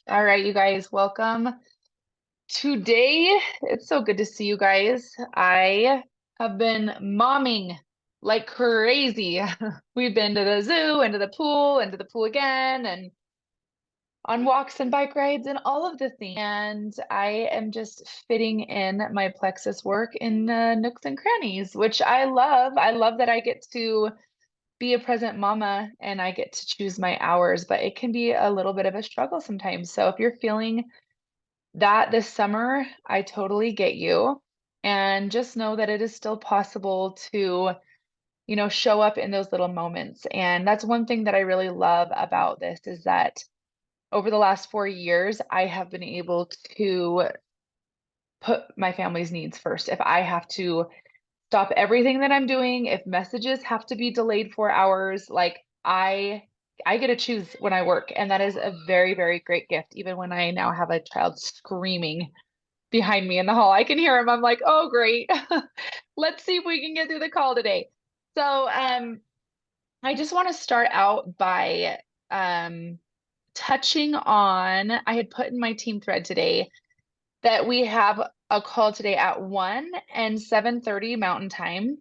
All right, you guys, welcome. Today, it's so good to see you guys. I have been momming like crazy. We've been to the zoo and to the pool again, and on walks and bike rides and all of the things. And I am just fitting in my Plexus work in nooks and crannies, which I love. I love that I get to be a present mama and I get to choose my hours, but it can be a little bit of a struggle sometimes. So if you're feeling that this summer, I totally get you. And just know that it is still possible to, show up in those little moments. And that's one thing that I really love about this is that over the last 4 years, I have been able to put my family's needs first. If I have to stop everything that I'm doing, if messages have to be delayed 4 hours, like I get to choose when I work. And that is a very, very great gift, even when I now have a child screaming behind me in the hall. I can hear him. I'm like, oh, great. Let's see if we can get through the call today. So, I just want to start out by touching on, I had put in my team thread today that we have a call today at 1 and 7:30 Mountain Time.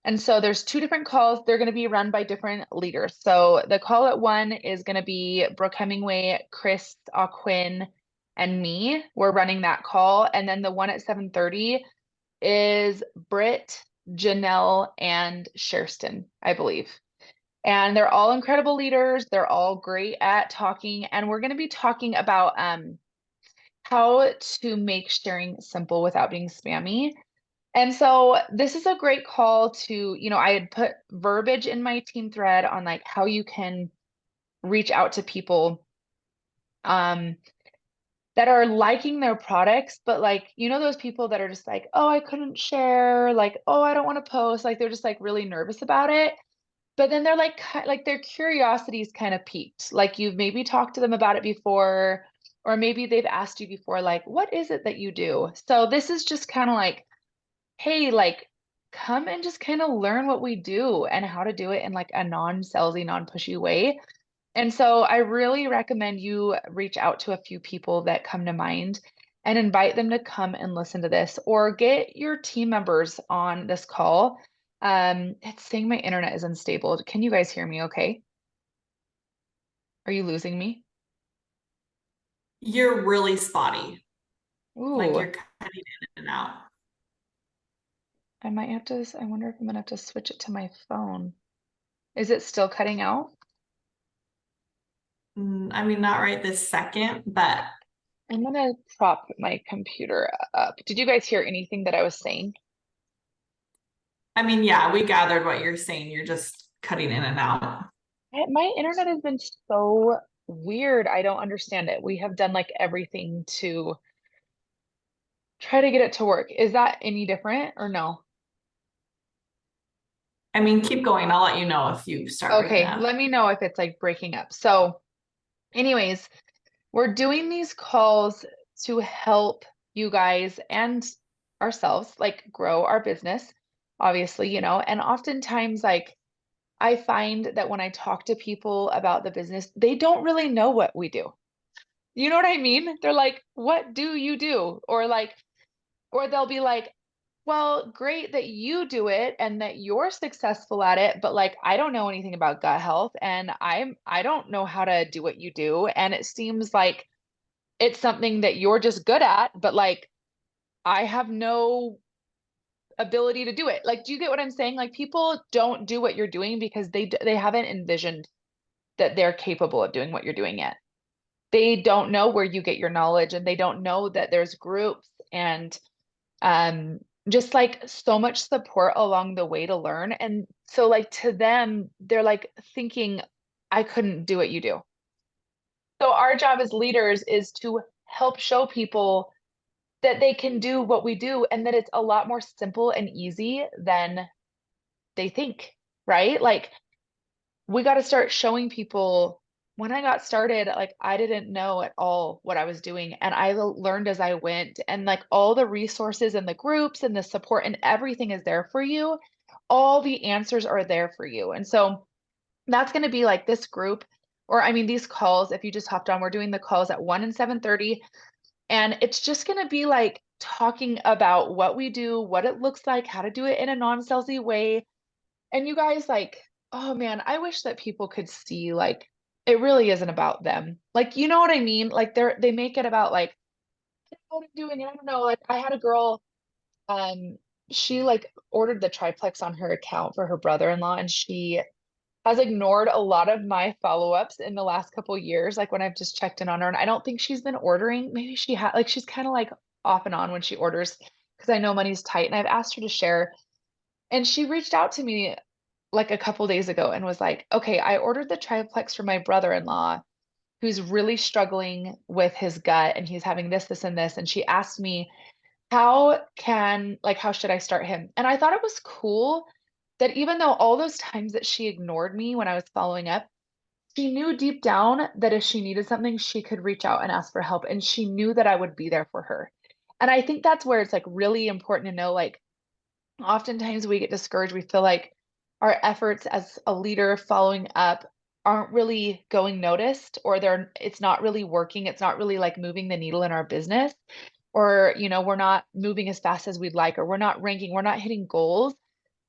And so there's two different calls. They're going to be run by different leaders. So the call at 1 is going to be Brooke Hemingway, Chris Aquin, and me. We're running that call. And then the one at 7:30 is Britt, Janelle, and Sherston, I believe. And they're all incredible leaders. They're all great at talking. And we're going to be talking about how to make sharing simple without being spammy. And so this is a great call to, I had put verbiage in my team thread on like how you can reach out to people um that are liking their products, but like, those people that are just like, oh, I couldn't share, like, oh, I don't want to post, like they're just like really nervous about it. But then they're like their curiosity is kind of piqued. Like you've maybe talked to them about it before, or maybe they've asked you before, like, what is it that you do? So this is just kind of like, hey, like, come and just kind of learn what we do and how to do it in like a non-salesy, non-pushy way. And so I really recommend you reach out to a few people that come to mind and invite them to come and listen to this or get your team members on this call. It's saying my internet is unstable. Can you guys hear me okay? Are you losing me? You're really spotty. Like Ooh, you're cutting in and out. I might have to, I wonder if I'm gonna have to switch it to my phone. Is it still cutting out? I mean, not right this second, but I'm gonna prop my computer up. Did you guys hear anything that I was saying? I mean, yeah, we gathered what you're saying. You're just cutting in and out. My internet has been so weird. I don't understand it. We have done like everything to try to get it to work. Is that any different or no? I mean, keep going. I'll let you know if you start breaking Okay, up. let me know if it's like breaking up. So, anyways, we're doing these calls to help you guys and ourselves like grow our business, obviously, and oftentimes like I find that when I talk to people about the business, they don't really know what we do. You know what I mean? They're like, "What do you do?" Or like, or they'll be like, "Well, great that you do it and that you're successful at it, but like I don't know anything about gut health and I don't know how to do what you do and it seems like it's something that you're just good at, but like I have no ability to do it." Like, do you get what I'm saying? Like people don't do what you're doing because they haven't envisioned that they're capable of doing what you're doing yet. They don't know where you get your knowledge and they don't know that there's groups and um just like so much support along the way to learn. And so like to them, they're like thinking, I couldn't do what you do. So our job as leaders is to help show people that they can do what we do and that it's a lot more simple and easy than they think, right? Like we got to start showing people. When I got started, like I didn't know at all what I was doing and I learned as I went and like all the resources and the groups and the support and everything is there for you. All the answers are there for you. And so that's going to be like this group. or I mean, these calls, if you just hopped on, we're doing the calls at 1 and 7:30. And it's just going to be like talking about what we do, what it looks like, how to do it in a non-salesy way. And you guys, like, oh man, I wish that people could see like it really isn't about them. Like, you know what I mean? Like they make it about like what I'm doing. And I don't know. Like I had a girl, um, she like ordered the triplex on her account for her brother-in-law, and she has ignored a lot of my follow-ups in the last couple years, like when I've just checked in on her. And I don't think she's been ordering. Maybe she had like she's kind of like off and on when she orders because I know money's tight. And I've asked her to share. And she reached out to me like a couple days ago and was like, okay, I ordered the triplex for my brother-in-law who's really struggling with his gut and he's having this, this, and this. And she asked me, how should I start him? And I thought it was cool that even though all those times that she ignored me when I was following up, she knew deep down that if she needed something, she could reach out and ask for help. And she knew that I would be there for her. And I think that's where it's like really important to know, like, oftentimes we get discouraged. We feel like our efforts as a leader following up aren't really going noticed, or it's not really working. It's not really like moving the needle in our business, or we're not moving as fast as we'd like, or we're not ranking, we're not hitting goals.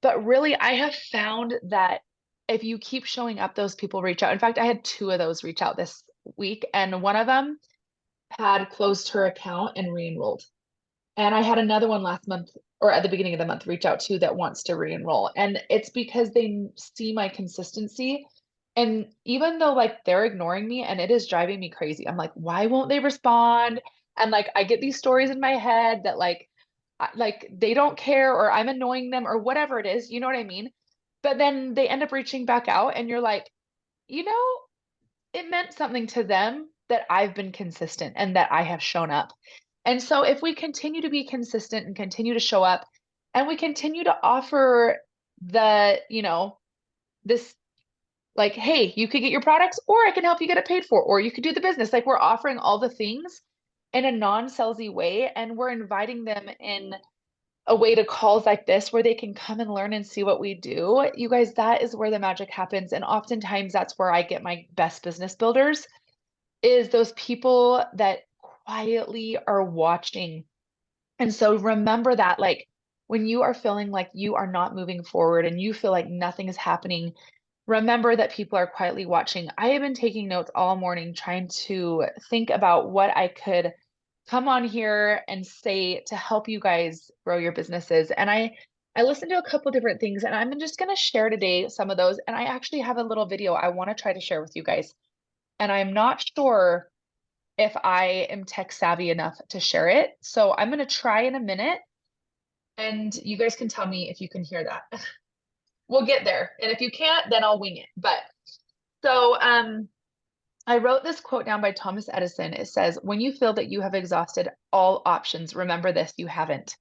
But really, I have found that if you keep showing up, those people reach out. In fact, I had two of those reach out this week, and one of them had closed her account and re-enrolled. And I had another one last month or at the beginning of the month reach out to that wants to re-enroll. And it's because they see my consistency. And even though like they're ignoring me and it is driving me crazy, I'm like, why won't they respond? And like I get these stories in my head that like they don't care or I'm annoying them or whatever it is, you know what I mean? But then they end up reaching back out and you're like, you know, it meant something to them that I've been consistent and that I have shown up. And so if we continue to be consistent and continue to show up and we continue to offer this like, hey, you could get your products or I can help you get it paid for, or you could do the business. Like we're offering all the things in a non-salesy way and we're inviting them in a way to calls like this where they can come and learn and see what we do. You guys, that is where the magic happens. And oftentimes that's where I get my best business builders is those people that quietly are watching. And so remember that, like, when you are feeling like you are not moving forward and you feel like nothing is happening, remember that people are quietly watching. I have been taking notes all morning trying to think about what I could come on here and say to help you guys grow your businesses. And I listened to a couple different things and I'm just going to share today some of those. And I actually have a little video I want to try to share with you guys. And I'm not sure if I am tech savvy enough to share it. So I'm going to try in a minute and you guys can tell me if you can hear that. We'll get there. And if you can't, then I'll wing it. But so I wrote this quote down by Thomas Edison. It says, when you feel that you have exhausted all options, remember this, you haven't.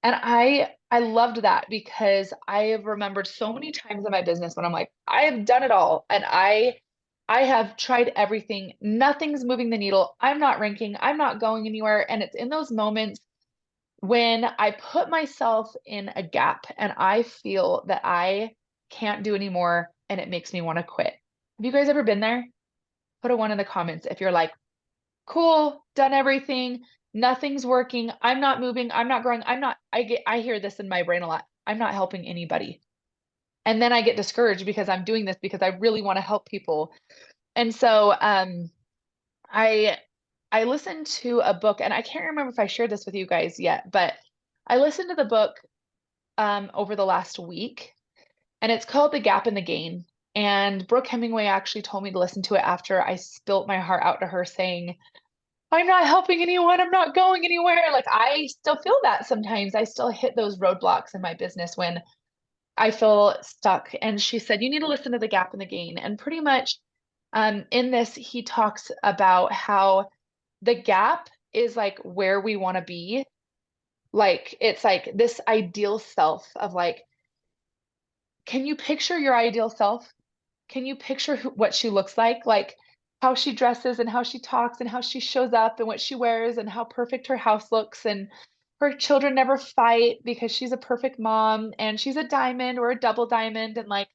And I loved that because I have remembered so many times in my business when I'm like, I have done it all and I have tried everything. Nothing's moving the needle. I'm not ranking. I'm not going anywhere. And it's in those moments when I put myself in a gap and I feel that I can't do anymore and it makes me want to quit. Have you guys ever been there? Put a one in the comments if you're like, cool, done everything, nothing's working, I'm not moving, I'm not growing, I hear this in my brain a lot. I'm not helping anybody. And then I get discouraged because I'm doing this because I really want to help people. And so I I listened to a book and I can't remember if I shared this with you guys yet, but I listened to the book over the last week and it's called The Gap and the Gain. And Brooke Hemingway actually told me to listen to it after I spilt my heart out to her saying, I'm not helping anyone. I'm not going anywhere. Like I still feel that sometimes. I still hit those roadblocks in my business when I feel stuck. And she said, you need to listen to The Gap and the Gain. And pretty much in this, he talks about how the gap is like where we want to be. Like it's like this ideal self of like, can you picture your ideal self? Can you picture what she looks like how she dresses and how she talks and how she shows up and what she wears and how perfect her house looks and her children never fight because she's a perfect mom and she's a diamond or a double diamond and like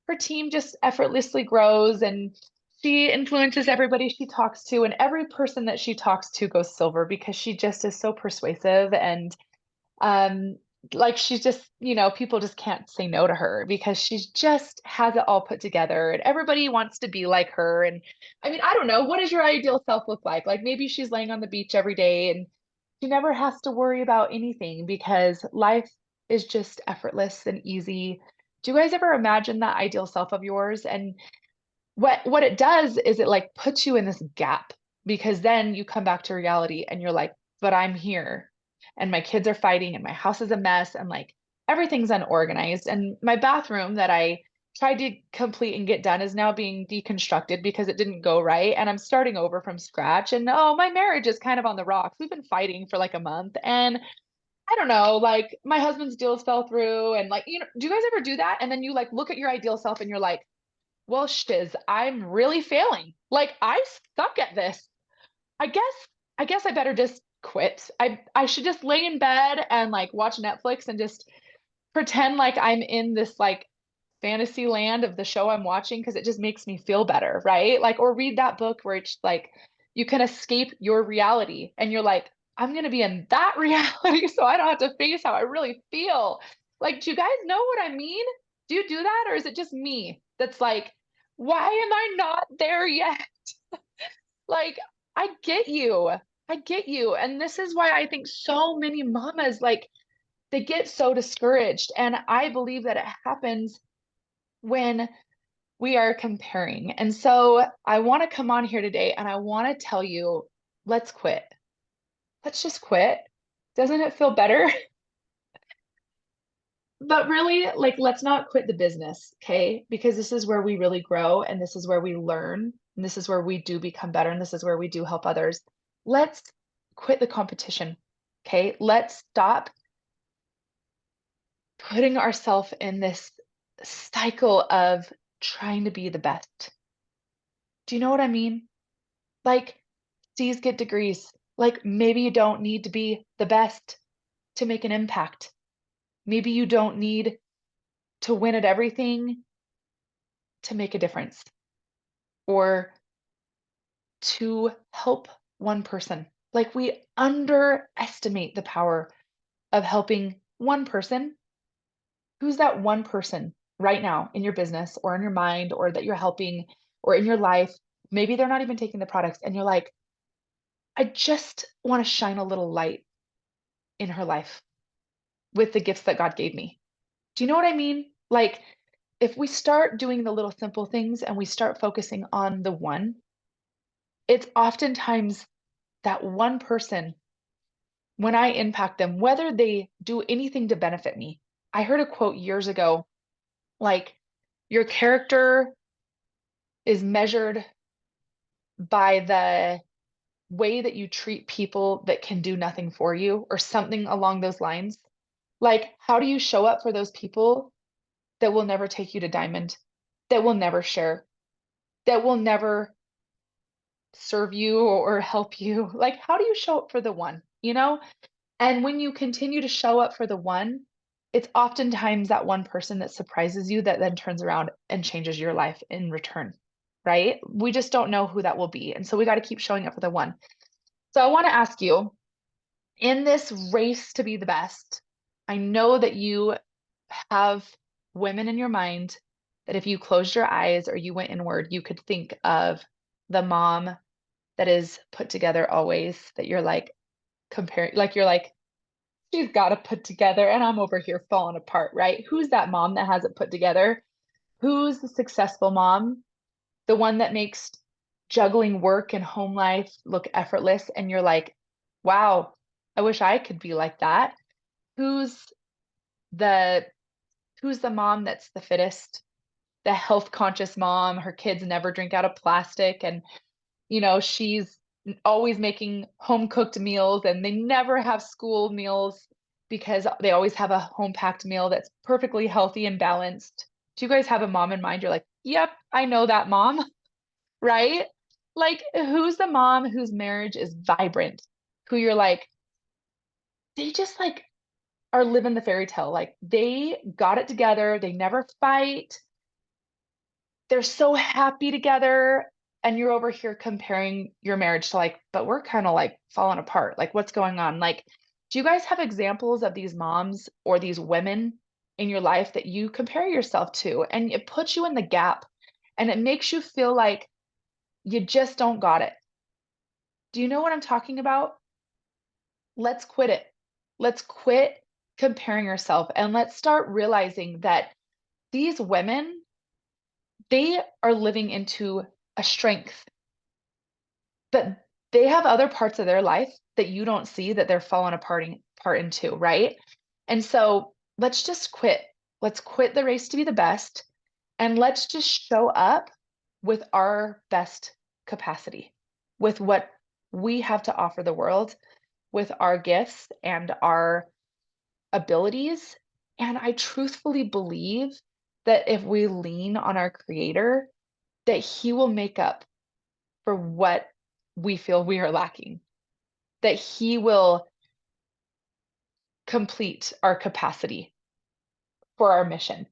her team just effortlessly grows and she influences everybody she talks to, and every person that she talks to goes silver because she just is so persuasive and um like she's just, people just can't say no to her because she's just has it all put together and everybody wants to be like her. And I mean, I don't know, what does your ideal self look like? Like maybe she's laying on the beach every day and she never has to worry about anything because life is just effortless and easy. Do you guys ever imagine that ideal self of yours? And what it does is it like puts you in this gap because then you come back to reality and you're like, but I'm here and my kids are fighting and my house is a mess and like everything's unorganized and my bathroom that I tried to complete and get done is now being deconstructed because it didn't go right and I'm starting over from scratch. And oh, my marriage is kind of on the rocks. We've been fighting for like a month and I don't know, like my husband's deals fell through and like, do you guys ever do that? And then you like look at your ideal self and you're like, well, shiz, I'm really failing. Like I suck at this. I guess I guess I better just quit. I should just lay in bed and like watch Netflix and just pretend like I'm in this like fantasy land of the show I'm watching because it just makes me feel better, right? Like or read that book where it's like you can escape your reality and you're like, I'm going to be in that reality so I don't have to face how I really feel. Like, do you guys know what I mean? Do you do that or is it just me that's like, why am I not there yet? Like, I get you. I get you. And this is why I think so many mamas like they get so discouraged. And I believe that it happens when we are comparing. And so I want to come on here today and I want to tell you, let's quit. Let's just quit. Doesn't it feel better? But really, like, let's not quit the business, okay? Because this is where we really grow and this is where we learn and this is where we do become better and this is where we do help others. Let's quit the competition, okay? Let's stop putting ourselves in this cycle of trying to be the best. Do you know what I mean? Like, C's get degrees. Like, maybe you don't need to be the best to make an impact. Maybe you don't need to win at everything to make a difference or to help one person. Like, we underestimate the power of helping one person. Who's that one person right now in your business or in your mind or that you're helping or in your life? Maybe they're not even taking the products and you're like, I just want to shine a little light in her life with the gifts that God gave me. Do you know what I mean? Like, if we start doing the little simple things and we start focusing on the one, it's oftentimes that one person, when I impact them, whether they do anything to benefit me. I heard a quote years ago like, your character is measured by the way that you treat people that can do nothing for you, or something along those lines. Like, how do you show up for those people that will never take you to Diamond, that will never share, that will never serve you or help you? Like, how do you show up for the one, And when you continue to show up for the one, it's oftentimes that one person that surprises you that then turns around and changes your life in return, right? We just don't know who that will be. And so we got to keep showing up for the one. So I want to ask you, in this race to be the best, I know that you have women in your mind that if you closed your eyes or you went inward, you could think of the mom that is put together always, that you're like comparing, like you're like, she's got it put together and I'm over here falling apart, right? Who's that mom that has it put together? Who's the successful mom? The one that makes juggling work and home life look effortless and you're like, wow, I wish I could be like that. Who's the who's the mom that's the fittest? The health conscious mom, her kids never drink out of plastic and she's always making home cooked meals and they never have school meals because they always have a home packed meal that's perfectly healthy and balanced. Do you guys have a mom in mind? You're like, yep, I know that mom, right? Like, who's the mom whose marriage is vibrant, who you're like, they just like are living the fairy tale. Like, they got it together, they never fight, they're so happy together. and you're over here comparing your marriage to like, but we're kind of like falling apart. Like, what's going on? Like, do you guys have examples of these moms or these women in your life that you compare yourself to? And it puts you in the gap and it makes you feel like you just don't got it. Do you know what I'm talking about? Let's quit it. Let's quit comparing yourself and let's start realizing that these women, they are living into a strength, but they have other parts of their life that you don't see that they're falling apart into, right? And so let's just quit. Let's quit the race to be the best and let's just show up with our best capacity, with what we have to offer the world, with our gifts and our abilities. And I truthfully believe that if we lean on our creator, that he will make up for what we feel we are lacking, that he will complete our capacity for our mission.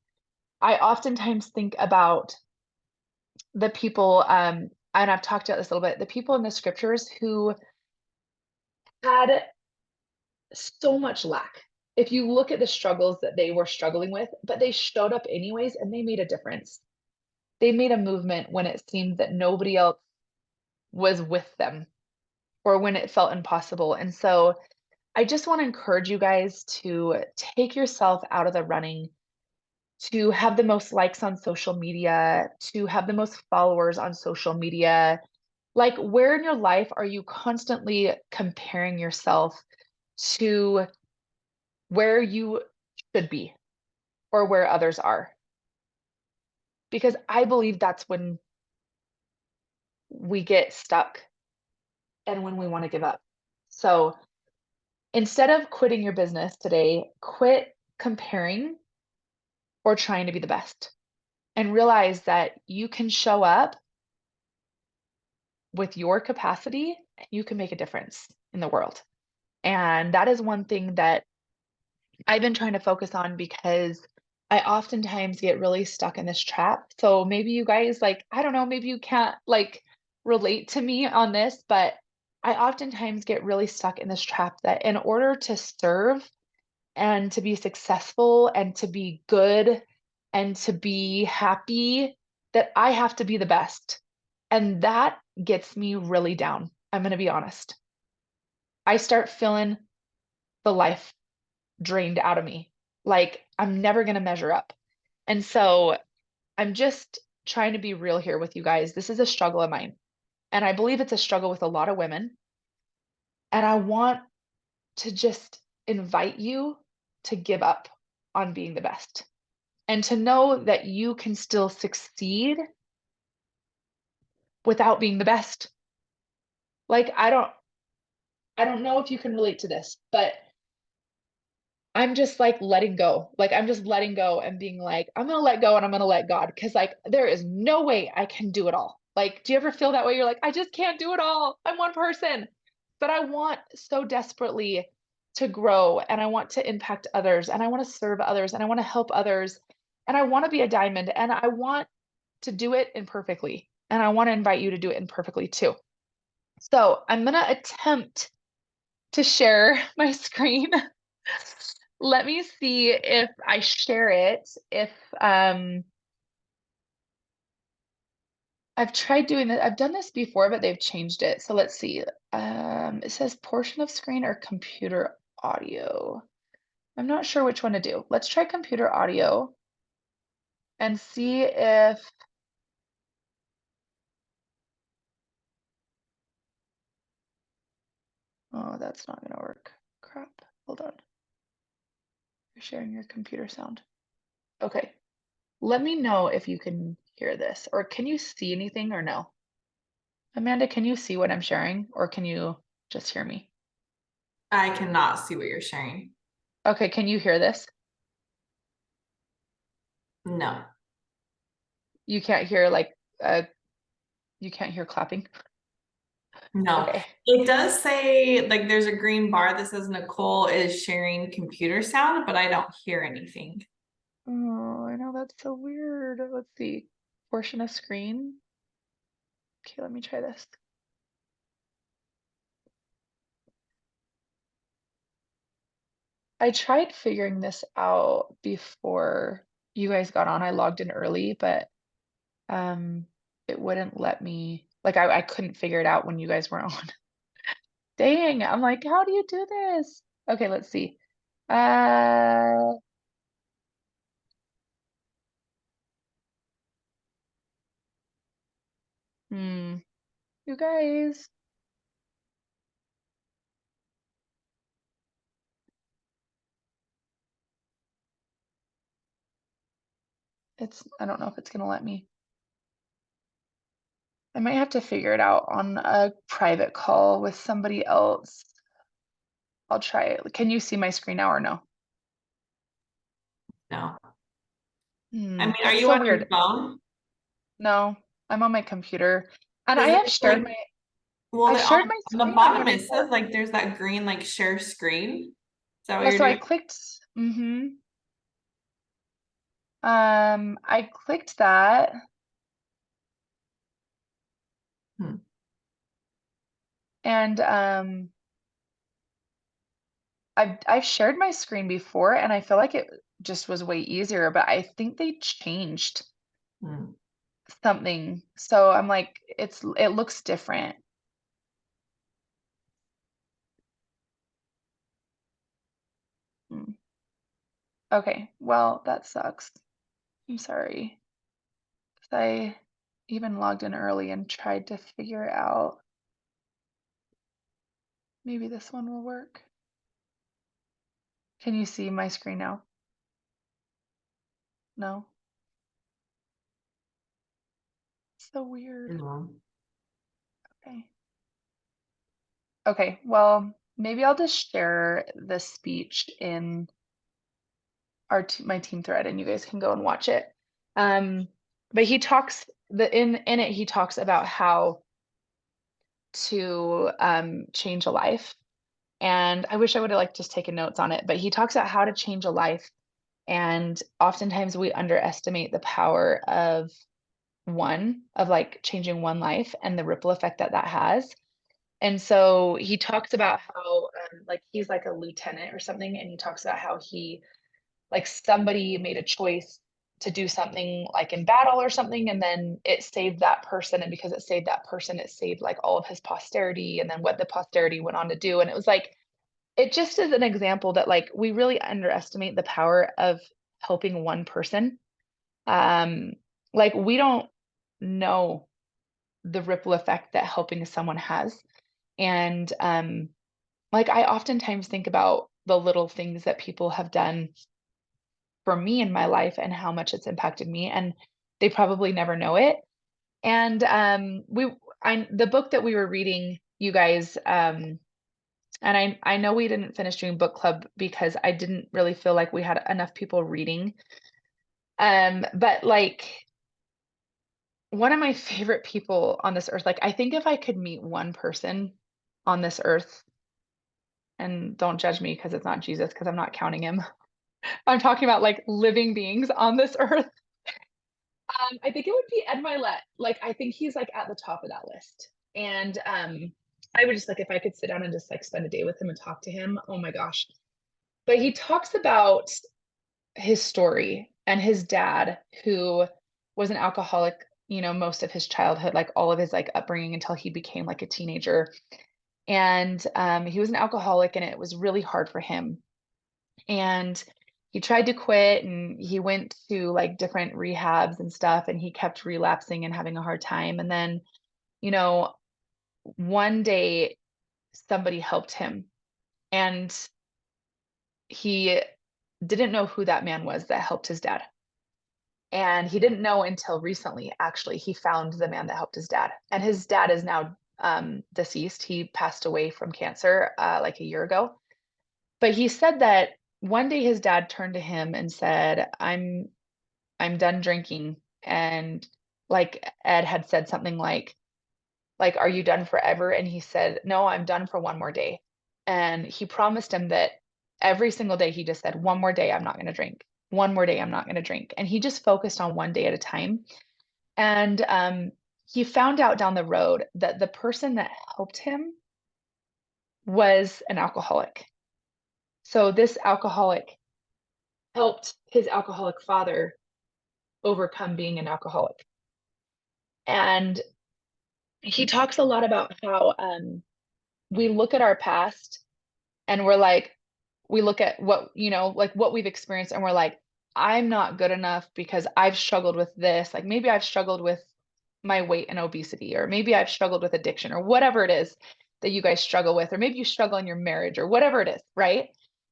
I oftentimes think about the people, and I've talked about this a little bit, the people in the scriptures who had so much lack. If you look at the struggles that they were struggling with, but they showed up anyways and they made a difference. They made a movement when it seemed that nobody else was with them or when it felt impossible. And so I just want to encourage you guys to take yourself out of the running, to have the most likes on social media, to have the most followers on social media. Like, where in your life are you constantly comparing yourself to where you should be or where others are? Because I believe that's when we get stuck and when we want to give up. So instead of quitting your business today, quit comparing or trying to be the best and realize that you can show up with your capacity and you can make a difference in the world. And that is one thing that I've been trying to focus on because I oftentimes get really stuck in this trap. So maybe you guys like, I don't know, maybe you can't like relate to me on this, but I oftentimes get really stuck in this trap that in order to serve and to be successful and to be good and to be happy, that I have to be the best. And that gets me really down. I'm going to be honest. I start feeling the life drained out of me. Like I'm never going to measure up. And so I'm just trying to be real here with you guys. This is a struggle of mine. And I believe it's a struggle with a lot of women. And I want to just invite you to give up on being the best and to know that you can still succeed without being the best. Like I don't know if you can relate to this, but I'm just like letting go. Like I'm just letting go and being like, I'm gonna let go and I'm gonna let God because like there is no way I can do it all. Like, do you ever feel that way? You're like, I just can't do it all. I'm one person. But I want so desperately to grow and I want to impact others and I want to serve others and I want to help others and I want to be a diamond and I want to do it imperfectly. And I want to invite you to do it imperfectly too. So I'm gonna attempt to share my screen. Let me see if I share it. If I've tried doing it, I've done this before, but they've changed it. So let's see. It says portion of screen or computer audio. I'm not sure which one to do. Let's try computer audio and see if oh, that's not gonna work. Crap. Hold on. You're sharing your computer sound. Okay. Let me know if you can hear this or can you see anything or no? Amanda, can you see what I'm sharing or can you just hear me? I cannot see what you're sharing. Okay, can you hear this? No. You can't hear like you can't hear clapping. No. Okay. It does say like there's a green bar that says Nicole is sharing computer sound, but I don't hear anything. Oh, I know that's so weird. Let's see. Portion of screen. Okay, let me try this. I tried figuring this out before you guys got on. I logged in early, but um it wouldn't let me, like I couldn't figure it out when you guys were on. Dang, I'm like, how do you do this? Okay, let's see. Uh hmm, you guys. I don't know if it's gonna let me. I might have to figure it out on a private call with somebody else. I'll try it. Can you see my screen now or no? No. I Hmm, mean, are that's you so on your weird. phone? No, I'm on my computer. And I Because have there's shared like, well, I've shared my on the screen on here bottom it says before. like there's that green like share screen. Is that what Yeah, you're so I doing? clicked, I clicked that Hmm. and I've shared my screen before and I feel like it just was way easier, but I think they changed Hmm. something. So I'm like, it looks different. Hmm. Okay, well, that sucks. I'm sorry. 'Cause I even logged in early and tried to figure it out. Maybe this one will work. Can you see my screen now? No? So weird. No. Okay. Okay, well, maybe I'll just share the speech in my team thread and you guys can go and watch it. Um, but he talks in it he talks about how to change a life. And I wish I would have like just taken notes on it, but he talks about how to change a life. And oftentimes we underestimate the power of like changing one life and the ripple effect that that has. And so he talks about how like he's like a lieutenant or something, and he talks about how he like somebody made a choice to do something like in battle or something, and then it saved that person, and because it saved that person, it saved like all of his posterity, and then what the posterity went on to do. And it was like it just is an example that like we really underestimate the power of helping one person. Um, like we don't know the ripple effect that helping someone has. And like I oftentimes think about the little things that people have done for me in my life and how much it's impacted me, and they probably never know it. And the book that we were reading, you guys, and I know we didn't finish doing book club because I didn't really feel like we had enough people reading. But like one of my favorite people on this earth, like I think if I could meet one person on this earth, and don't judge me because it's not Jesus, because I'm not counting him. I'm talking about like living beings on this earth. I think it would be Ed Milet. Like I think he's like at the top of that list. And I would just like if I could sit down and just like spend a day with him and talk to him. Oh my gosh. But he talks about his story and his dad who was an alcoholic, most of his childhood, like all of his like upbringing until he became like a teenager. And he was an alcoholic and it was really hard for him. And he tried to quit and he went to like different rehabs and stuff and he kept relapsing and having a hard time. And then, you know, one day somebody helped him and he didn't know who that man was that helped his dad. And he didn't know until recently, actually, he found the man that helped his dad. And his dad is now deceased. He passed away from cancer like a year ago. But he said that one day his dad turned to him and said, I'm done drinking. And like Ed had said something like, are you done forever? And he said, no, I'm done for one more day. And he promised him that every single day he just said, one more day, I'm not going to drink. One more day, I'm not going to drink. And he just focused on one day at a time. And he found out down the road that the person that helped him was an alcoholic. So this alcoholic helped his alcoholic father overcome being an alcoholic. And he talks a lot about how we look at our past and we're like, we look at what, like what we've experienced and we're like, I'm not good enough because I've struggled with this. Like maybe I've struggled with my weight and obesity, or maybe I've struggled with addiction, or whatever it is that you guys struggle with, or maybe you struggle in your marriage or whatever it is, right?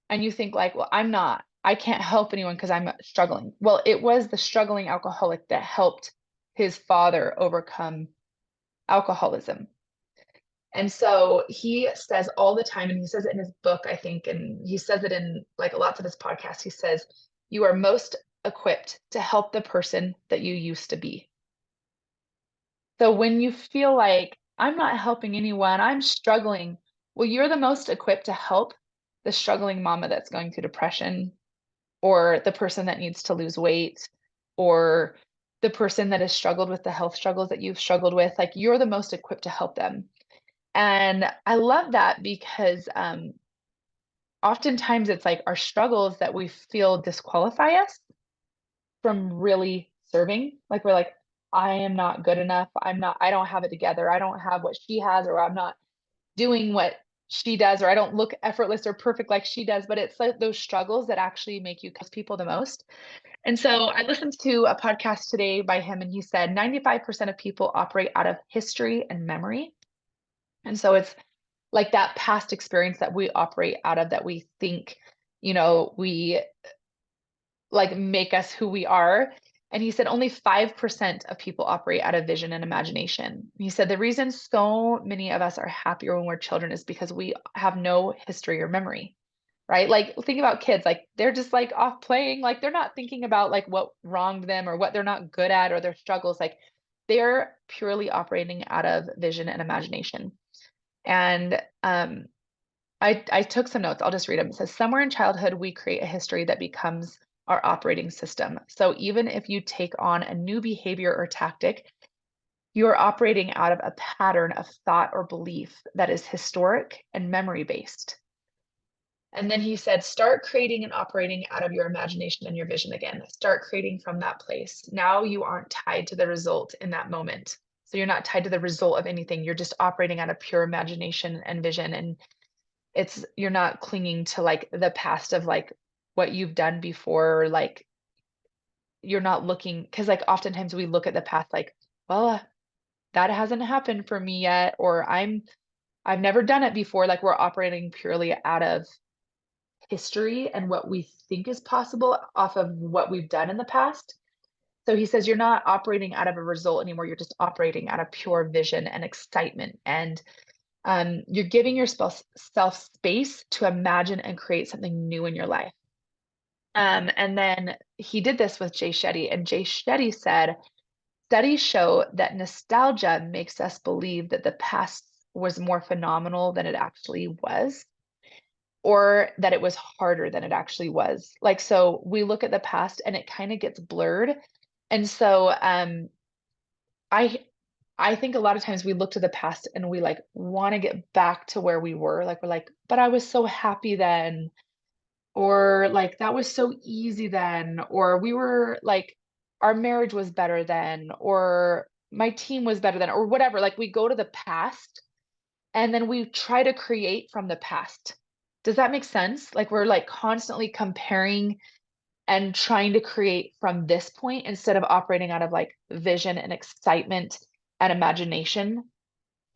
And you think like, well, I can't help anyone because I'm struggling. Well, it was the struggling alcoholic that helped his father overcome alcoholism. And so he says all the time, and he says it in his book, I think, and he says it in like lots of his podcasts. He says, you are most equipped to help the person that you used to be. So when you feel like I'm not helping anyone, I'm struggling, well, you're the most equipped to help the struggling mama that's going through depression, or the person that needs to lose weight, or the person that has struggled with the health struggles that you've struggled with. Like you're the most equipped to help them. And I love that because oftentimes it's like our struggles that we feel disqualify us from really serving. Like we're like, I am not good enough. I don't have it together. I don't have what she has, or I'm not doing what she does, or I don't look effortless or perfect like she does. But it's like those struggles that actually make you cause people the most. And so I listened to a podcast today by him, and he said 95% of people operate out of history and memory. And so it's like that past experience that we operate out of, that we think, we like make us who we are. And he said only 5% of people operate out of vision and imagination. He said the reason so many of us are happier when we're children is because we have no history or memory, right? Like think about kids, like they're just like off playing, like they're not thinking about like what wronged them or what they're not good at or their struggles. Like they're purely operating out of vision and imagination. And I took some notes. I'll just read them. It says, somewhere in childhood, we create a history that becomes our operating system. So even if you take on a new behavior or tactic, you're operating out of a pattern of thought or belief that is historic and memory based. And then he said, start creating and operating out of your imagination and your vision again. Start creating from that place. Now you aren't tied to the result in that moment. So you're not tied to the result of anything. You're just operating out of pure imagination and vision. And you're not clinging to like the past of like what you've done before, or like you're not looking, because like oftentimes we look at the past like, well, that hasn't happened for me yet, or I've never done it before. Like we're operating purely out of history and what we think is possible off of what we've done in the past. So he says you're not operating out of a result anymore. You're just operating out of pure vision and excitement, and you're giving yourself space to imagine and create something new in your life. And then he did this with Jay Shetty, and Jay Shetty said, studies show that nostalgia makes us believe that the past was more phenomenal than it actually was, or that it was harder than it actually was. Like, so we look at the past and it kind of gets blurred. And so I I think a lot of times we look to the past and we like want to get back to where we were. Like we're like, but I was so happy then, or like that was so easy then, or we were like our marriage was better then, or my team was better then, or whatever. Like we go to the past and then we try to create from the past. Does that make sense? Like we're like constantly comparing and trying to create from this point instead of operating out of like vision and excitement and imagination.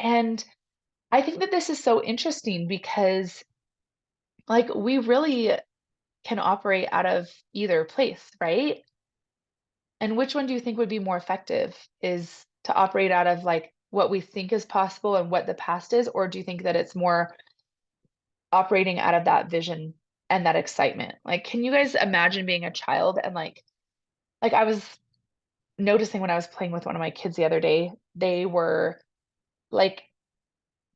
And I think that this is so interesting because like we really can operate out of either place, right? And which one do you think would be more effective? Is to operate out of like what we think is possible and what the past is, or do you think that it's more operating out of that vision and that excitement? Like, can you guys imagine being a child and like I was noticing when I was playing with one of my kids the other day, they were like,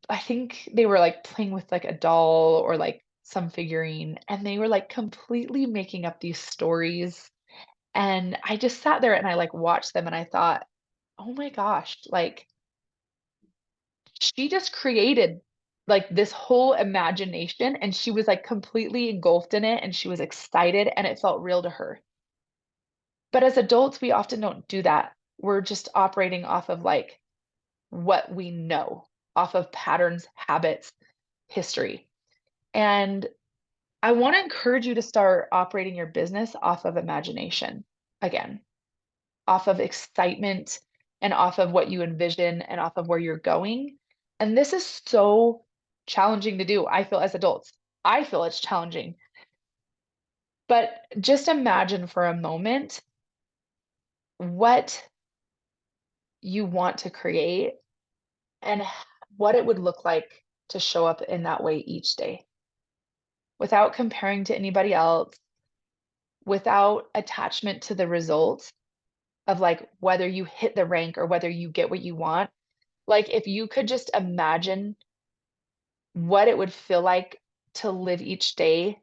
I think they were like playing with like a doll or like some figurine, and they were like completely making up these stories. And I just sat there and I like watched them and I thought, oh my gosh, like she just created like this whole imagination and she was like completely engulfed in it and she was excited and it felt real to her. But as adults, we often don't do that. We're just operating off of like what we know, off of patterns, habits, history. And I want to encourage you to start operating your business off of imagination again, off of excitement and off of what you envision and off of where you're going. And this is so challenging to do, I feel, as adults. I feel it's challenging. But just imagine for a moment what you want to create and what it would look like to show up in that way each day without comparing to anybody else, without attachment to the results of like whether you hit the rank or whether you get what you want. Like if you could just imagine what it would feel like to live each day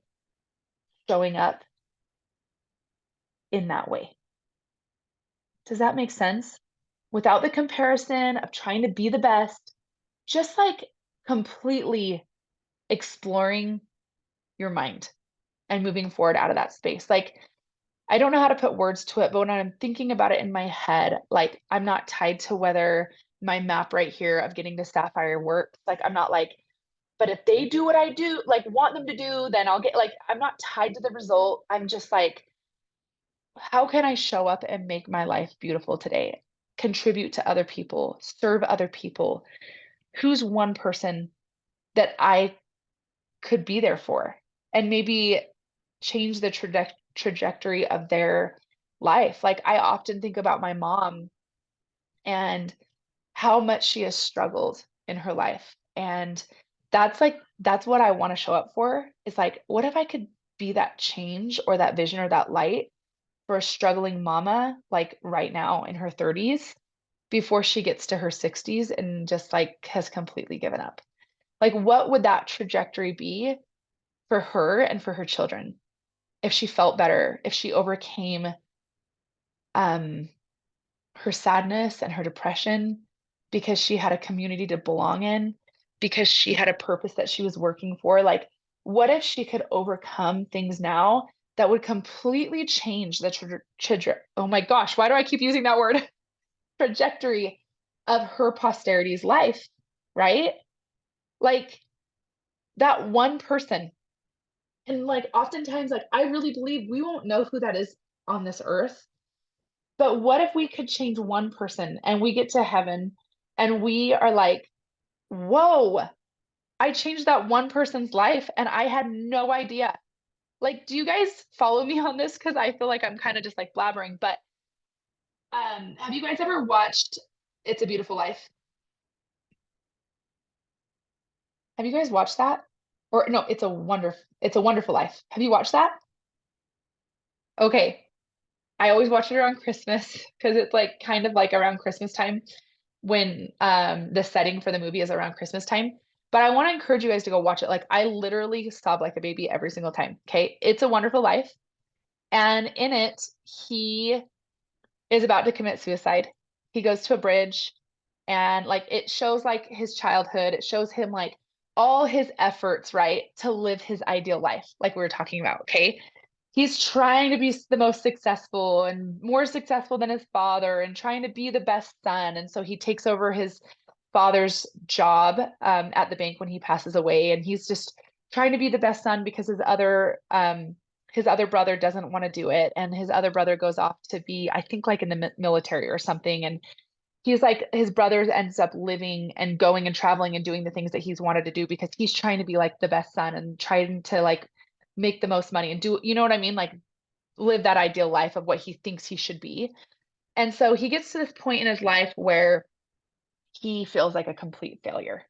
showing up in that way. Does that make sense? Without the comparison of trying to be the best, just like completely exploring your mind and moving forward out of that space. Like, I don't know how to put words to it, but when I'm thinking about it in my head, like, I'm not tied to whether my map right here of getting to Sapphire works. Like, I'm not like, but if they do what I do, like, want them to do, then I'll get, like, I'm not tied to the result. I'm just like, how can I show up and make my life beautiful today? Contribute to other people, serve other people. Who's one person that I could be there for? And maybe change the trajectory of their life. Like I often think about my mom and how much she has struggled in her life. And that's what I want to show up for. Is like, what if I could be that change or that vision or that light for a struggling mama like right now in her 30s before she gets to her 60s and just like has completely given up. Like what would that trajectory be for her and for her children? If she felt better, if she overcame um, her sadness and her depression because she had a community to belong in, because she had a purpose that she was working for. Like, what if she could overcome things now that would completely change the oh my gosh, why do I keep using that word? Trajectory of her posterity's life, right? Like that one person. And like oftentimes, like I really believe we won't know who that is on this earth. But what if we could change one person and we get to heaven and we are like, whoa, I changed that one person's life and I had no idea. Like, do you guys follow me on this? Because I feel like I'm kind of just like blabbering. But have you guys ever watched It's a Beautiful Life? Have you guys watched that? Or no, It's a Wonderful Life. Have you watched that? Okay. I always watch it around Christmas because it's like kind of like around Christmas time when the setting for the movie is around Christmas time. But I want to encourage you guys to go watch it. Like I literally sob like a baby every single time. Okay. It's a Wonderful Life. And in it, he is about to commit suicide. He goes to a bridge and like it shows like his childhood. It shows him like all his efforts, right, to live his ideal life, like we were talking about. Okay. He's trying to be the most successful and more successful than his father and trying to be the best son. And so he takes over his father's job at the bank when he passes away. And he's just trying to be the best son because his other brother doesn't want to do it. And his other brother goes off to be, I think, like in the military or something. And he's like, his brother ends up living and going and traveling and doing the things that he's wanted to do because he's trying to be like the best son and trying to like make the most money and do, you know what I mean? Like live that ideal life of what he thinks he should be. And so he gets to this point in his life where he feels like a complete failure.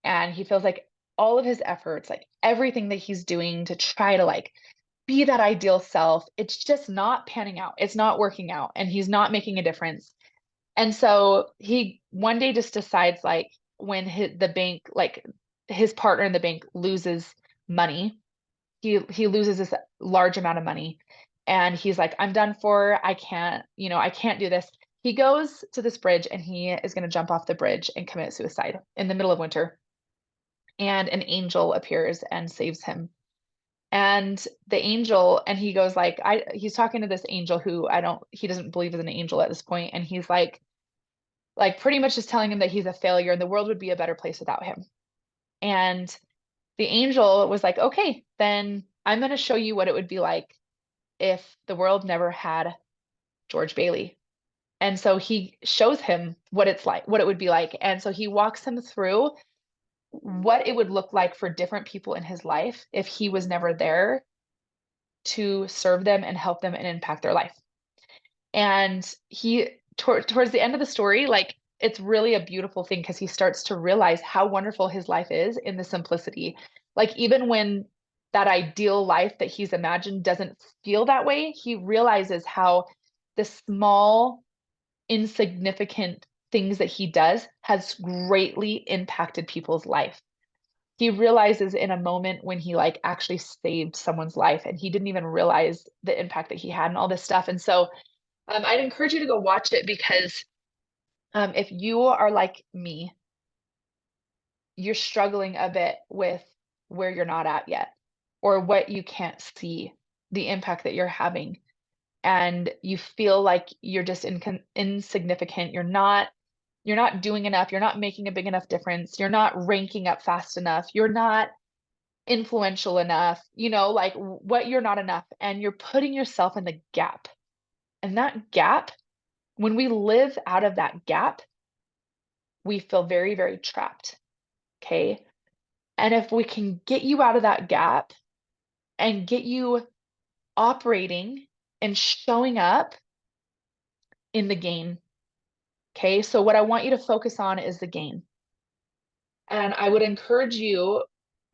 And he feels like all of his efforts, like everything that he's doing to try to like be that ideal self, it's just not panning out. It's not working out and he's not making a difference. And so he one day just decides like when the bank, like his partner in the bank loses money, he loses this large amount of money and he's like, I'm done for. I can't do this. he goes to this bridge and he is going to jump off the bridge and commit suicide in the middle of winter. And an angel appears and saves him. And the angel, and he goes like, he's talking to this angel who he doesn't believe is an angel at this point, and he's like pretty much just telling him that he's a failure and the world would be a better place without him. And the angel was like, okay, then I'm going to show you what it would be like if the world never had George Bailey. And so he shows him what it's like, what it would be like. And so he walks him through what it would look like for different people in his life if he was never there to serve them and help them and impact their life. And towards the end of the story, like it's really a beautiful thing because he starts to realize how wonderful his life is in the simplicity. Like even when that ideal life that he's imagined doesn't feel that way, he realizes how the small, insignificant things that he does has greatly impacted people's life. He realizes in a moment when he like actually saved someone's life and he didn't even realize the impact that he had and all this stuff. And so I'd encourage you to go watch it because if you are like me, you're struggling a bit with where you're not at yet or what you can't see, the impact that you're having. And you feel like you're just insignificant. You're not doing enough. You're not making a big enough difference. You're not ranking up fast enough. You're not influential enough, like what you're not enough. And you're putting yourself in the gap. And that gap, when we live out of that gap, we feel very, very trapped. Okay. And if we can get you out of that gap and get you operating and showing up in the gain. Okay. So what I want you to focus on is the gain. And I would encourage you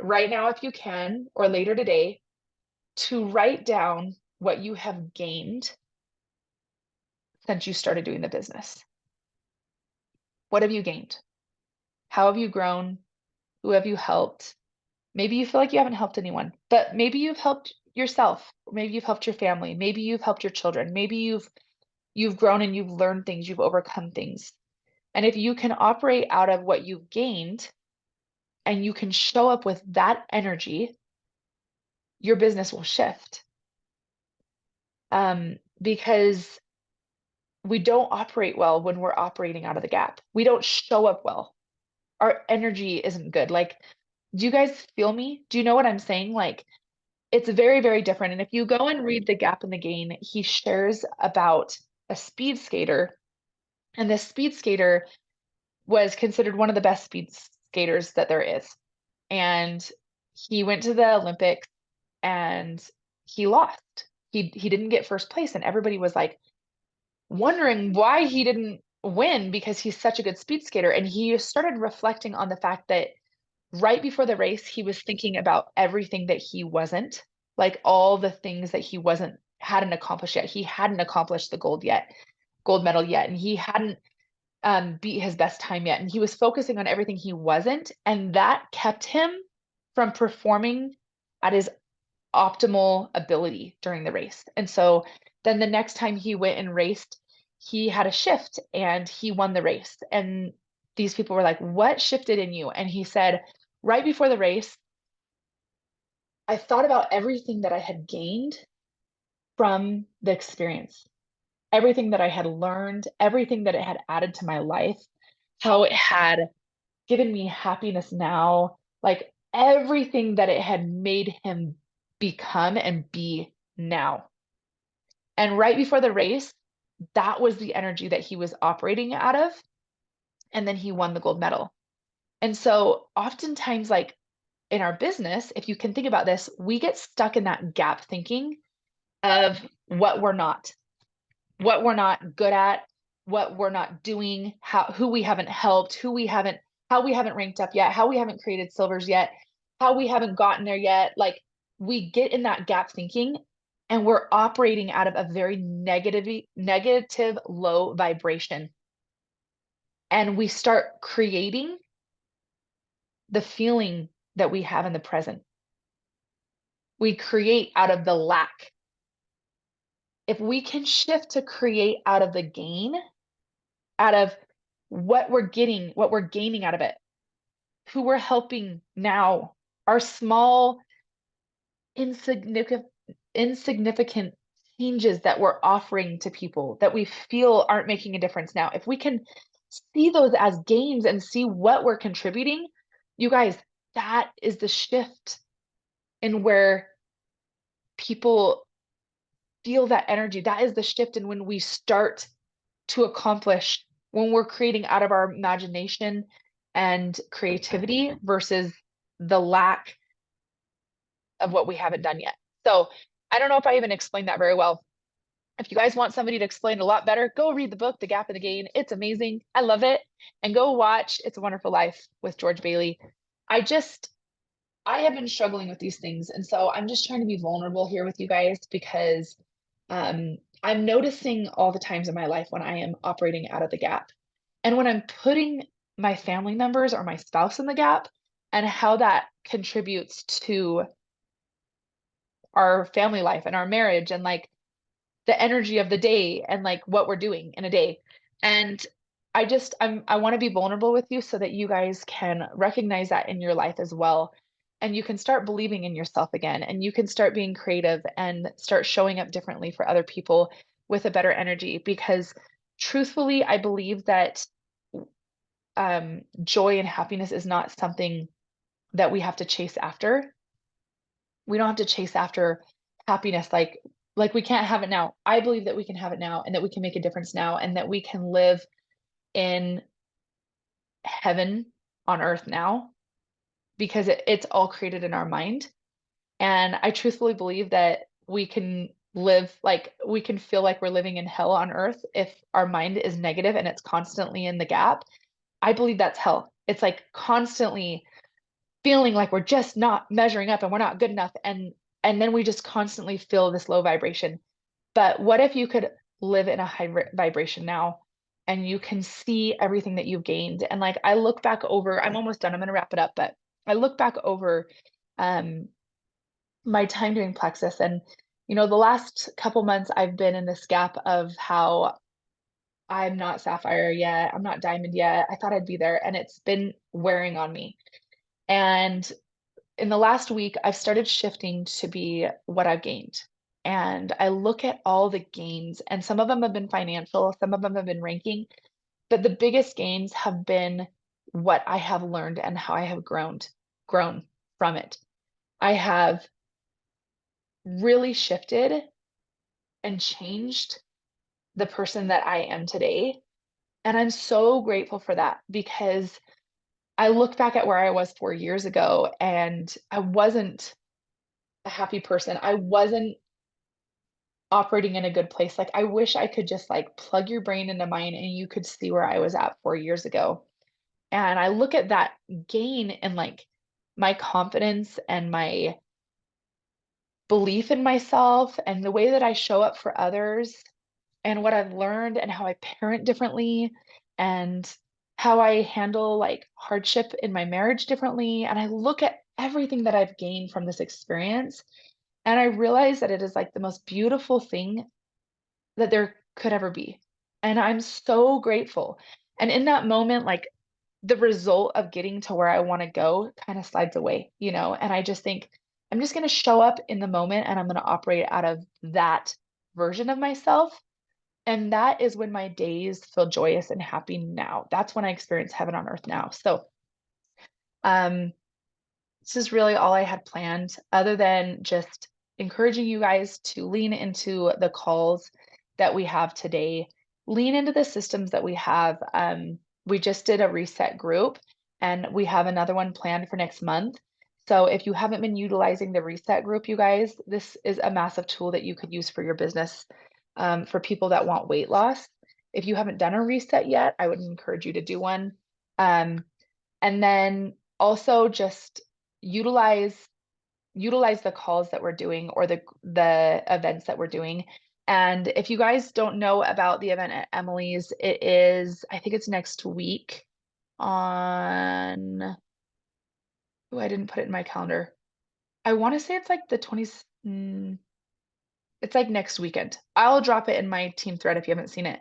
right now, if you can, or later today, to write down what you have gained since you started doing the business. What have you gained? How have you grown? Who have you helped? Maybe you feel like you haven't helped anyone, but maybe you've helped yourself. Maybe you've helped your family. Maybe you've helped your children. Maybe you've grown and you've learned things, you've overcome things. And if you can operate out of what you've gained and you can show up with that energy, your business will shift. Because we don't operate well when we're operating out of the gap. We don't show up well. Our energy isn't good. Like, do you guys feel me? Do you know what I'm saying? Like, it's very, very different. And if you go and read The Gap and the Gain, he shares about a speed skater. And this speed skater was considered one of the best speed skaters that there is. And he went to the Olympics and he lost. He didn't get first place. And everybody was like wondering why he didn't win because he's such a good speed skater. And he started reflecting on the fact that right before the race, he was thinking about everything that he wasn't, like all the things that he hadn't accomplished yet. He hadn't accomplished the gold medal yet, and he hadn't beat his best time yet. And he was focusing on everything he wasn't, and that kept him from performing at his optimal ability during the race. And so then the next time he went and raced, he had a shift and he won the race. And these people were like, "What shifted in you?" And he said, right before the race, I thought about everything that I had gained from the experience, everything that I had learned, everything that it had added to my life, how it had given me happiness now, like everything that it had made him become and be now. And right before the race, that was the energy that he was operating out of. And then he won the gold medal. And so oftentimes, like in our business, if you can think about this, we get stuck in that gap thinking of what we're not good at, what we're not doing, who we haven't helped, how we haven't ranked up yet, how we haven't created silvers yet, how we haven't gotten there yet. Like we get in that gap thinking and we're operating out of a very negative, low vibration. And we start creating the feeling that we have in the present. We create out of the lack. If we can shift to create out of the gain, out of what we're getting, what we're gaining out of it, who we're helping now, our small, insignificant changes that we're offering to people that we feel aren't making a difference now. If we can see those as gains and see what we're contributing, you guys, that is the shift in where people feel that energy. That is the shift in when we start to accomplish, when we're creating out of our imagination and creativity versus the lack of what we haven't done yet. So I don't know if I even explained that very well. If you guys want somebody to explain it a lot better, go read the book, The Gap and the Gain. It's amazing. I love it. And go watch It's a Wonderful Life with George Bailey. I have been struggling with these things. And so I'm just trying to be vulnerable here with you guys because I'm noticing all the times in my life when I am operating out of the gap. And when I'm putting my family members or my spouse in the gap and how that contributes to our family life and our marriage and like the energy of the day and like what we're doing in a day. And I want to be vulnerable with you so that you guys can recognize that in your life as well. And you can start believing in yourself again and you can start being creative and start showing up differently for other people with a better energy because truthfully, I believe that joy and happiness is not something that we have to chase after. We don't have to chase after happiness like we can't have it now. I believe that we can have it now and that we can make a difference now and that we can live in heaven on earth now because it's all created in our mind. And I truthfully believe that we can live like we can feel like we're living in hell on earth if our mind is negative and it's constantly in the gap. I believe that's hell. It's like constantly feeling like we're just not measuring up and we're not good enough and then we just constantly feel this low vibration. But what if you could live in a high vibration now and you can see everything that you've gained? And like I look back over, I'm almost done. I'm going to wrap it up, but I look back over um my time doing Plexus and the last couple months I've been in this gap of how I'm not sapphire yet, I'm not diamond yet. I thought I'd be there and it's been wearing on me. And in the last week, I've started shifting to be what I've gained. And I look at all the gains, and some of them have been financial, some of them have been ranking, but the biggest gains have been what I have learned and how I have grown from it. I have really shifted and changed the person that I am today. And I'm so grateful for that because I look back at where I was 4 years ago and I wasn't a happy person. I wasn't operating in a good place. Like I wish I could just like plug your brain into mine and you could see where I was at 4 years ago. And I look at that gain and like my confidence and my belief in myself and the way that I show up for others and what I've learned and how I parent differently and how I handle like hardship in my marriage differently. And I look at everything that I've gained from this experience and I realize that it is like the most beautiful thing that there could ever be. And I'm so grateful. And in that moment, like the result of getting to where I want to go kind of slides away, and I just think I'm just going to show up in the moment and I'm going to operate out of that version of myself. And that is when my days feel joyous and happy now. That's when I experience heaven on earth now. So, um, this is really all I had planned, other than just encouraging you guys to lean into the calls that we have today, lean into the systems that we have. We just did a reset group and we have another one planned for next month. So if you haven't been utilizing the reset group, you guys, this is a massive tool that you could use for your business, for people that want weight loss. If you haven't done a reset yet, I would encourage you to do one. Um, and then also just utilize the calls that we're doing or the events that we're doing. And if you guys don't know about the event at Emily's, it is, I think it's next week on, oh, I didn't put it in my calendar. I want to say it's like the 20th, it's like next weekend. I'll drop it in my team thread if you haven't seen it.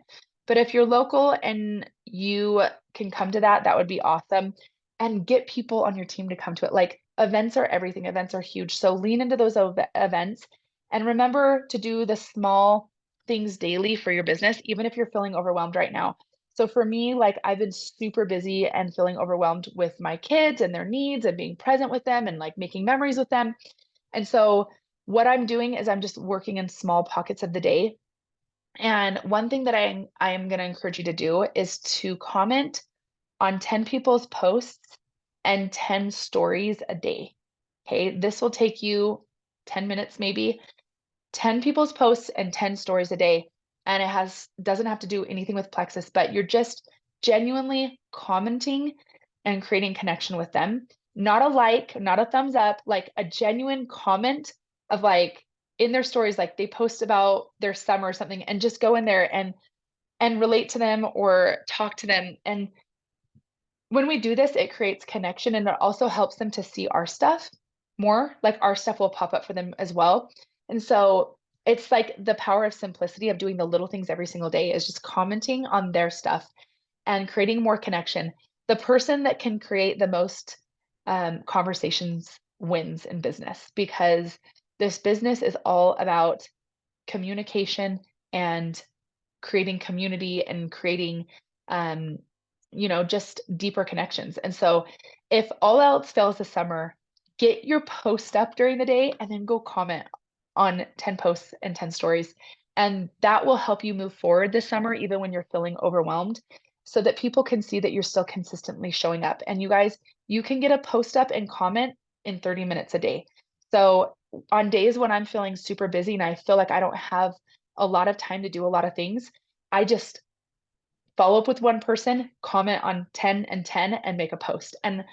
But if you're local and you can come to that, that would be awesome. And get people on your team to come to it. Like events are everything. Events are huge. So lean into those events and remember to do the small things daily for your business, even if you're feeling overwhelmed right now. So for me, like I've been super busy and feeling overwhelmed with my kids and their needs and being present with them and like making memories with them. And so what I'm doing is I'm just working in small pockets of the day. And one thing that I am going to encourage you to do is to comment on 10 people's posts and 10 stories a day. Okay, this will take you 10 minutes maybe. 10 people's posts and 10 stories a day. And it doesn't have to do anything with Plexus, but you're just genuinely commenting and creating connection with them. Not a like, not a thumbs up, like a genuine comment of like in their stories, like they post about their summer or something, and just go in there and relate to them or talk to them. And when we do this, it creates connection and it also helps them to see our stuff more. Like our stuff will pop up for them as well. And so it's like the power of simplicity of doing the little things every single day is just commenting on their stuff and creating more connection. The person that can create the most conversations wins in business because this business is all about communication and creating community and creating um, just deeper connections. And so if all else fails this summer, get your post up during the day and then go comment on 10 posts and 10 stories. And that will help you move forward this summer, even when you're feeling overwhelmed, so that people can see that you're still consistently showing up. And you guys, you can get a post up and comment in 30 minutes a day. So on days when I'm feeling super busy and I feel like I don't have a lot of time to do a lot of things, I just follow up with one person, comment on 10 and 10 and make a post. And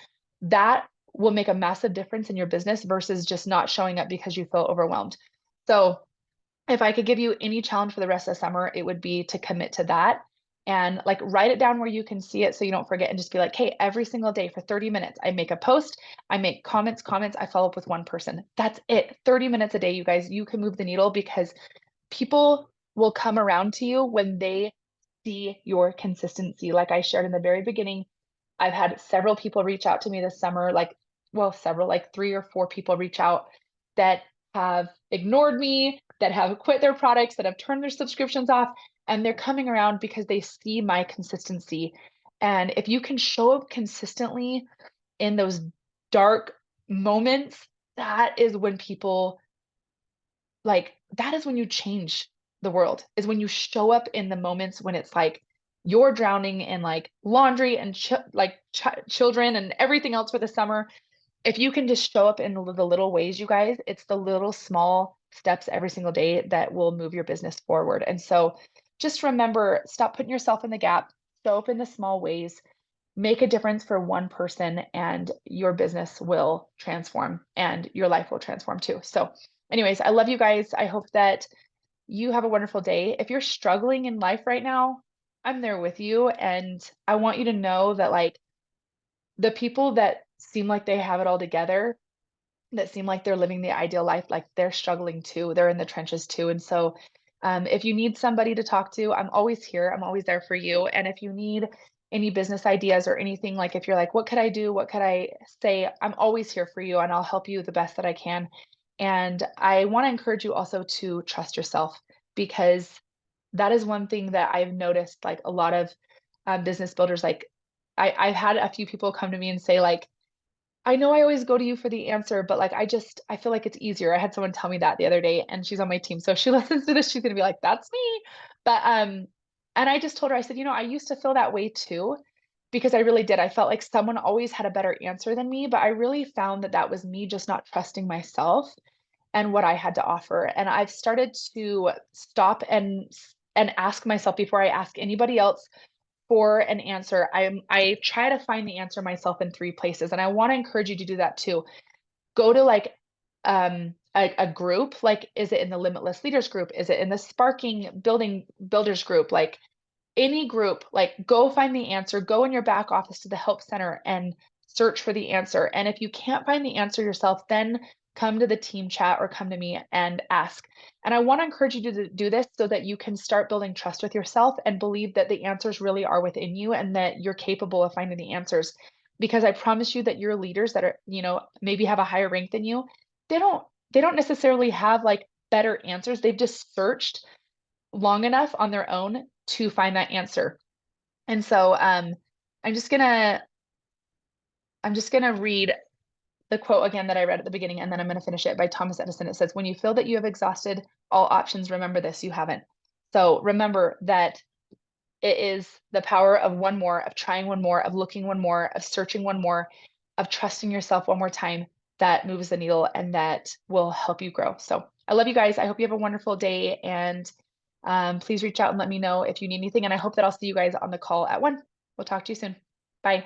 that will make a massive difference in your business versus just not showing up because you feel overwhelmed. So if I could give you any challenge for the rest of the summer, it would be to commit to that and like write it down where you can see it so you don't forget and just be like, hey, every single day for 30 minutes, I make a post, I make comments, I follow up with one person. That's it. 30 minutes a day, you guys, you can move the needle because people will come around to you when they see your consistency. Like I shared in the very beginning, I've had several people reach out to me this summer, like 3 or 4 people reach out that have ignored me, that have quit their products, that have turned their subscriptions off, and they're coming around because they see my consistency. And if you can show up consistently in those dark moments, that is when people that is when you change the world, is when you show up in the moments when it's like you're drowning in like laundry and children and everything else for the summer. If you can just show up in the little ways, you guys, it's the little small steps every single day that will move your business forward. And so just remember, stop putting yourself in the gap, show up in the small ways, make a difference for one person, and your business will transform and your life will transform too. So, anyways, I love you guys. I hope that you have a wonderful day. If you're struggling in life right now, I'm there with you. And I want you to know that, like, the people that seem like they have it all together, that seem like they're living the ideal life, like they're struggling too. They're in the trenches too. And so, if you need somebody to talk to, I'm always here. I'm always there for you. And if you need any business ideas or anything, like if you're like, what could I do? What could I say? I'm always here for you and I'll help you the best that I can. And I want to encourage you also to trust yourself because that is one thing that I've noticed, like a lot of business builders, like I've had a few people come to me and say, like, I know I always go to you for the answer, but like I feel like it's easier. I had someone tell me that the other day and she's on my team. So if she listens to this, she's gonna be like, that's me. But and I just told her, I said, I used to feel that way too, because I really did. I felt like someone always had a better answer than me, but I really found that that was me just not trusting myself and what I had to offer. And I've started to stop and ask myself before I ask anybody else for an answer. I try to find the answer myself in 3 places, and I want to encourage you to do that too. Go to like a group, like is it in the Limitless Leaders group? Is it in the Sparking Building Builders group? Like any group, like go find the answer, go in your back office to the help center and search for the answer. And if you can't find the answer yourself, then come to the team chat or come to me and ask. And I want to encourage you to do this so that you can start building trust with yourself and believe that the answers really are within you and that you're capable of finding the answers. Because I promise you that your leaders that are, maybe have a higher rank than you, they don't necessarily have like better answers. They've just searched long enough on their own to find that answer. And so I'm just gonna read the quote again that I read at the beginning, and then I'm going to finish it by Thomas Edison. It says, "When you feel that you have exhausted all options, remember this, you haven't." So remember that it is the power of one more, of trying one more, of looking one more, of searching one more, of trusting yourself one more time that moves the needle and that will help you grow. So I love you guys. I hope you have a wonderful day, and please reach out and let me know if you need anything. And I hope that I'll see you guys on the call at 1. We'll talk to you soon. Bye.